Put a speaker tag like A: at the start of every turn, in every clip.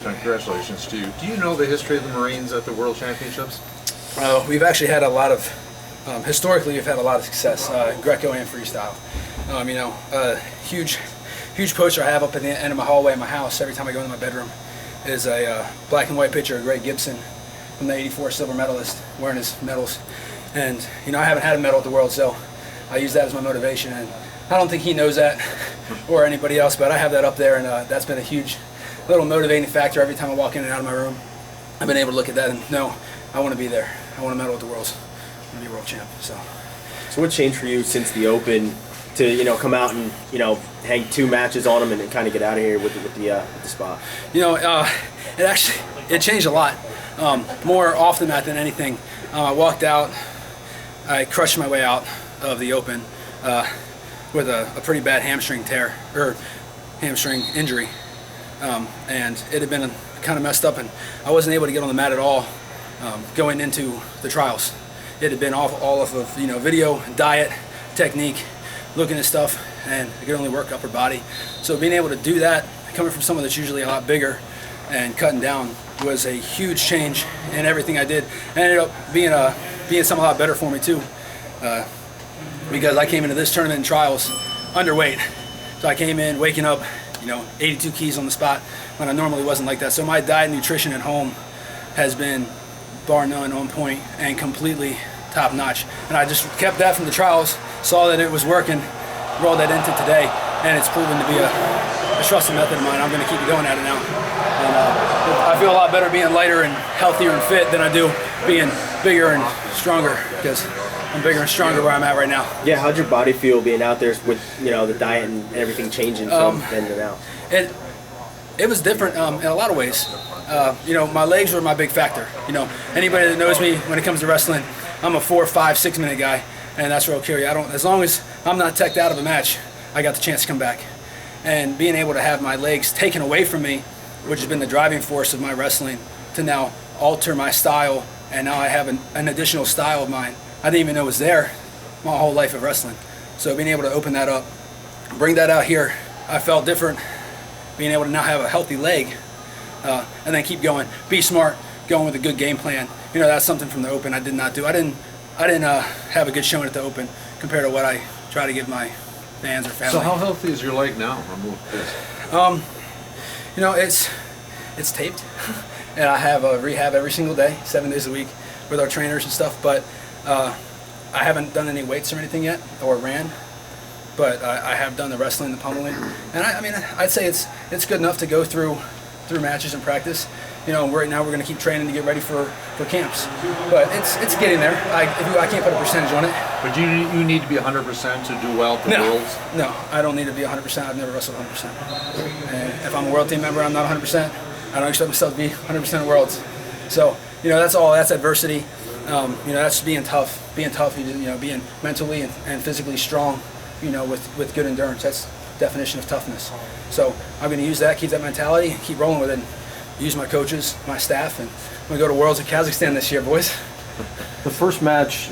A: Congratulations to you. Do you know the history of the Marines at the World Championships?
B: We've actually had a lot of, historically we've had a lot of success, Greco and freestyle. Huge poster I have up at the end of my hallway in my house every time I go into my bedroom is a black and white picture of Greg Gibson from the '84 silver medalist wearing his medals. And I haven't had a medal at the World, so I use that as my motivation. And I don't think he knows that or anybody else, but I have that up there, and that's been a huge little motivating factor every time I walk in and out of my room. I've been able to look at that and know I want to be there. I want a medal at the Worlds. I want to be a world champ. So
C: what changed for you since the Open to come out and hang 2 matches on them and kind of get out of here with the spot?
B: It changed a lot. More off the mat than anything. I walked out. I crushed my way out of the Open with a pretty bad hamstring tear or hamstring injury. And it had been kind of messed up, and I wasn't able to get on the mat at all going into the trials. It had been all off of video, diet, technique, looking at stuff, and I could only work upper body. So being able to do that, coming from someone that's usually a lot bigger and cutting down, was a huge change in everything I did. And it ended up being something a lot better for me too, because I came into this tournament and trials underweight. So I came in waking up 82 keys on the spot when I normally wasn't like that. So my diet and nutrition at home has been bar none on point and completely top notch. And I just kept that from the trials, saw that it was working, rolled that into today, and it's proven to be a trusted method of mine. I'm going to keep going at it now. And I feel a lot better being lighter and healthier and fit than I do being bigger and stronger, because I'm bigger and stronger where I'm at right now.
C: Yeah, how'd your body feel being out there with the diet and everything changing from then to now?
B: It was different in a lot of ways. My legs were my big factor. Anybody that knows me when it comes to wrestling, I'm a 4, 5, 6 minute guy, and that's where I'll carry. As long as I'm not teched out of a match, I got the chance to come back. And being able to have my legs taken away from me, which has been the driving force of my wrestling, to now alter my style, and now I have an additional style of mine I didn't even know was there my whole life of wrestling. So being able to open that up, bring that out here, I felt different. Being able to now have a healthy leg, and then keep going. Be smart, going with a good game plan. That's something from the Open I did not do. I didn't have a good showing at the Open compared to what I try to give my fans or family.
A: So how healthy is your leg now?
B: It's taped, and I have a rehab every single day, 7 days a week, with our trainers and stuff. But I haven't done any weights or anything yet, or ran. But I have done the wrestling, the pummeling, and I'd say it's good enough to go through matches and practice. Right now we're going to keep training to get ready for camps. But it's getting there. I can't put a percentage on it.
A: But you need to be 100% to do well at the Worlds?
B: No, I don't need to be 100%. I've never wrestled 100%. And if I'm a world team member, I'm not 100%. I don't expect myself to be 100% of Worlds. So that's all. That's adversity. That's being tough. Being mentally and physically strong. With good endurance. That's the definition of toughness. So I'm going to use that, keep that mentality, keep rolling with it, and use my coaches, my staff, and I'm going to go to Worlds in Kazakhstan this year, boys.
D: The first match,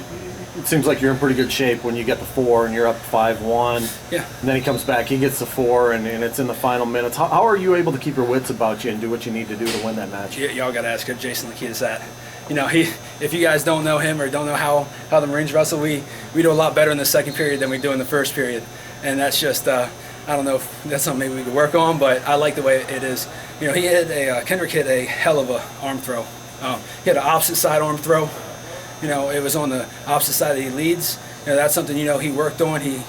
D: it seems like you're in pretty good shape when you get the 4 and you're up 5-1.
B: Yeah. And
D: then he comes back, he gets the 4, and it's in the final minutes. How are you able to keep your wits about you and do what you need to do to win that match?
B: Y'all got to ask Jason Lakida's that. If you guys don't know him or don't know how the Marines wrestle, we do a lot better in the second period than we do in the first period. And that's just, I don't know if that's something maybe we could work on, but I like the way it is. Kendrick hit a hell of a arm throw. He had an opposite side arm throw. It was on the opposite side that he leads. That's something, he worked on, he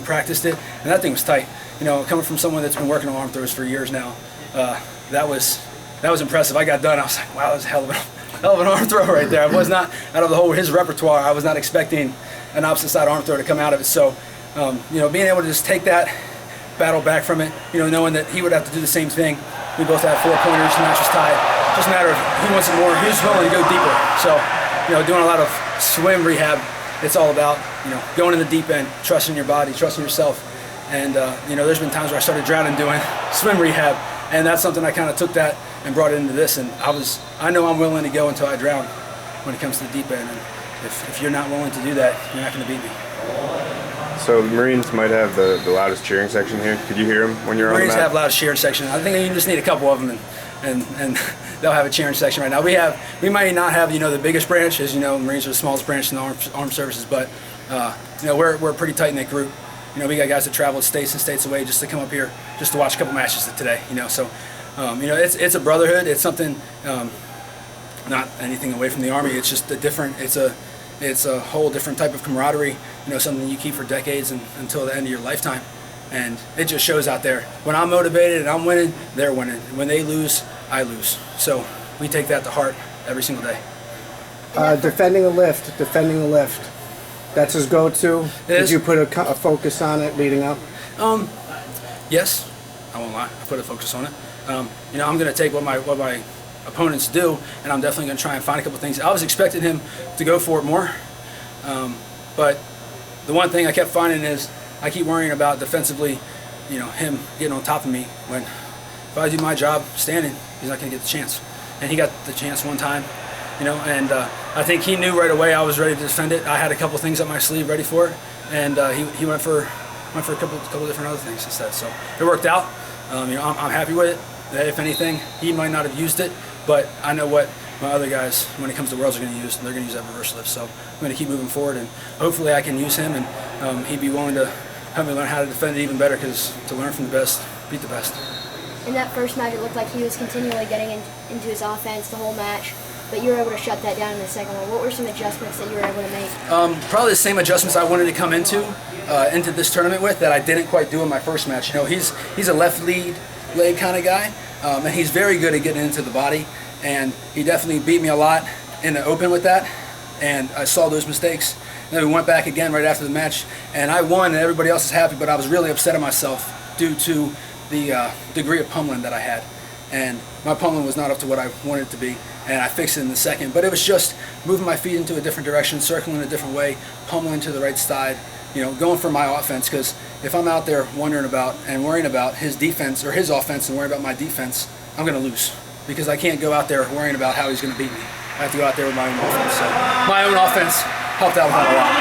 B: practiced it, and that thing was tight. Coming from someone that's been working on arm throws for years now, that was impressive. I got done, I was like, wow, that was a hell of an arm throw right there. I was not, out of the whole his repertoire, I was not expecting an opposite side arm throw to come out of it. So, being able to just take that, battle back from it, knowing that he would have to do the same thing. We both had 4 pointers, match was tied. Just a matter of who wants it more, who's willing to go deeper. So, doing a lot of swim rehab, it's all about, going in the deep end, trusting your body, trusting yourself. And, there's been times where I started drowning doing swim rehab, and that's something I kind of took that and brought it into this, and I know I'm willing to go until I drown when it comes to the deep end, and if you're not willing to do that, you're not going to beat me.
E: So the Marines might have the loudest cheering section here. Could you hear them when you're on the mat?
B: Marines have loudest cheering section. I think you just need a couple of them, and they'll have a cheering section right now. We might not have the biggest branch, as you know, Marines are the smallest branch in the armed services, but we're a pretty tight knit group. We got guys that travel states and states away just to come up here just to watch a couple matches today. So it's a brotherhood. It's something, not anything away from the Army. It's just a different. It's a whole different type of camaraderie. Something you keep for decades and until the end of your lifetime. And it just shows out there. When I'm motivated and I'm winning, they're winning. When they lose, I lose. So we take that to heart every single day.
F: Defending a lift. That's his go-to. Did you put a focus on it leading up?
B: Yes, I won't lie. I put a focus on it. I'm going to take what my opponents do, and I'm definitely going to try and find a couple things. I was expecting him to go for it more, but the one thing I kept finding is I keep worrying about defensively, him getting on top of me. When if I do my job standing, he's not going to get the chance. And he got the chance one time, and I think he knew right away I was ready to defend it. I had a couple things up my sleeve ready for it, and he went for a couple different other things instead. So it worked out. I'm happy with it. If anything, he might not have used it, but I know what my other guys, when it comes to Worlds, are going to use. They're going to use that reverse lift. So I'm going to keep moving forward, and hopefully I can use him, and he'd be willing to help me learn how to defend it even better, because to learn from the best, beat the best.
G: In that first match, it looked like he was continually getting into his offense the whole match, but you were able to shut that down in the second one. What were some adjustments that you were able to make?
B: Probably the same adjustments I wanted to come into this tournament with that I didn't quite do in my first match. He's a left leg kind of guy, and he's very good at getting into the body, and he definitely beat me a lot in the open with that, and I saw those mistakes. And then we went back again right after the match, and I won, and everybody else is happy, but I was really upset at myself due to the degree of pummeling that I had. And my pummeling was not up to what I wanted it to be, and I fixed it in the second. But it was just moving my feet into a different direction, circling a different way, pummeling to the right side, going for my offense, because if I'm out there wondering about and worrying about his defense or his offense and worrying about my defense, I'm going to lose, because I can't go out there worrying about how he's going to beat me. I have to go out there with my own offense. So my own offense helped out with that a lot.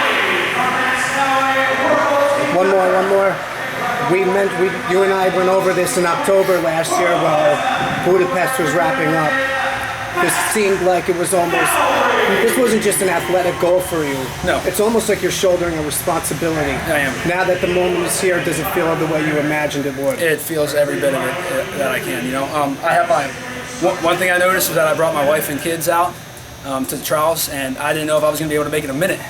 F: One more. You and I went over this in October last year while Budapest was wrapping up. This seemed like it was almost, this wasn't just an athletic goal for you.
B: No.
F: It's almost like you're shouldering a responsibility.
B: I am.
F: Now that the moment is here, does it feel the way you imagined it would?
B: It feels every bit of it that I can. I have one thing I noticed was that I brought my wife and kids out to the trials, and I didn't know if I was going to be able to make it a minute.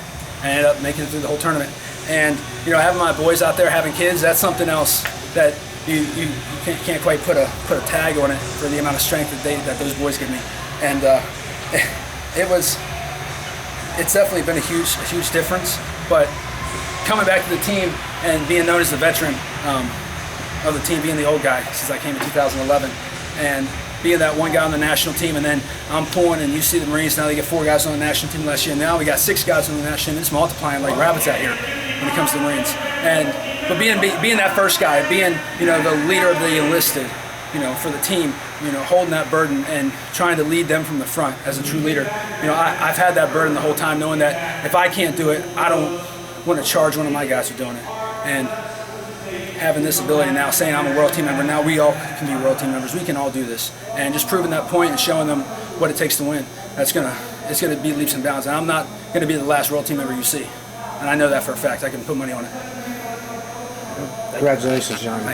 B: I ended up making it through the whole tournament. And having my boys out there having kids, that's something else that you can't quite put a tag on it for the amount of strength that those boys give me. And it's definitely been a huge difference. But coming back to the team and being known as the veteran of the team, being the old guy since I came in 2011, and being that one guy on the national team, and then I'm pulling, and you see the Marines now, they get 4 guys on the national team last year. Now we got 6 guys on the national team. It's multiplying like rabbits out here when it comes to the Marines. But being that first guy, being the leader of the enlisted, for the team, holding that burden and trying to lead them from the front as a true leader. I've had that burden the whole time, knowing that if I can't do it, I don't want to charge one of my guys for doing it. And having this ability now, saying I'm a world team member, now we all can be world team members. We can all do this, and just proving that point and showing them what it takes to win. It's gonna be leaps and bounds. And I'm not gonna be the last world team member you see, and I know that for a fact. I can put money on it.
F: Congratulations, John.